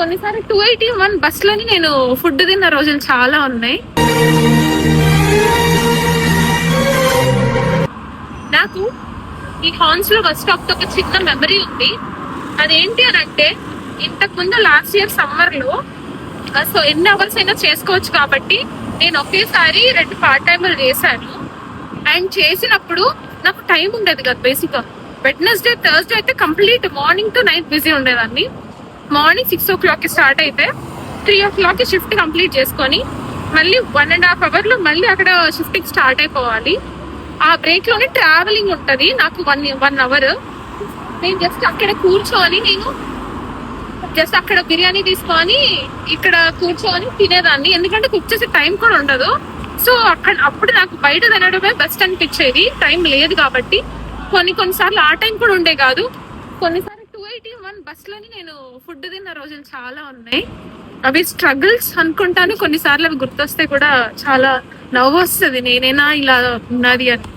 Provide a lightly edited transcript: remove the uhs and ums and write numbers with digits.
కొన్నిసారి 281 bus లోని నేను food తిన్న రోజులు చాలా ఉన్నాయి. నాకు ఈ హాన్స్ లో బస్ స్టాప్ తో ఒక చిన్న మెమరీ ఉంది. అదేంటి అని అంటే, ఇంతకు ముందు లాస్ట్ ఇయర్ సమ్మర్ లో సో ఎన్ని అవర్స్ అయినా చేసుకోవచ్చు కాబట్టి నేను ఒకేసారి 2 పార్ట్ టైంలు చేశాను. అండ్ చేసినప్పుడు నాకు టైం ఉండేది కదా. బేసిక్ గా వెడ్నెస్డే థర్స్డే అయితే complete morning to night busy ఉండేదాన్ని. మార్నింగ్ 6 o'clock కి స్టార్ట్ అయితే 3 o'clock కి షిఫ్ట్ కంప్లీట్ చేసుకొని మళ్ళీ 1.5 hour లో మళ్ళీ అక్కడ షిఫ్టింగ్ స్టార్ట్ అయిపోవాలి. ఆ బ్రేక్ లోనే ట్రావెలింగ్ ఉంటది నాకు 1 hour. నేను జస్ట్ అక్కడ కూర్చొని అక్కడ బిర్యానీ తీసుకొని ఇక్కడ కూర్చొని తినేదాన్ని, ఎందుకంటే కుక్ చేసే టైం కూడా ఉండదు. సో అప్పుడు నాకు బయట తినడమే బెస్ట్ అనిపించేది, టైం లేదు కాబట్టి. కొన్నిసార్లు ఆ టైం కూడా ఉండే కాదు. కొన్నిసార్లు 281 బస్ లోని నేను ఫుడ్ తిన్న రోజులు చాలా ఉన్నాయి. అవి స్ట్రగుల్స్ అనుకుంటాను. కొన్నిసార్లు అవి గుర్తొస్తే కూడా చాలా నవ్వు వస్తుంది, నేనైనా ఇలా ఉన్నది అని.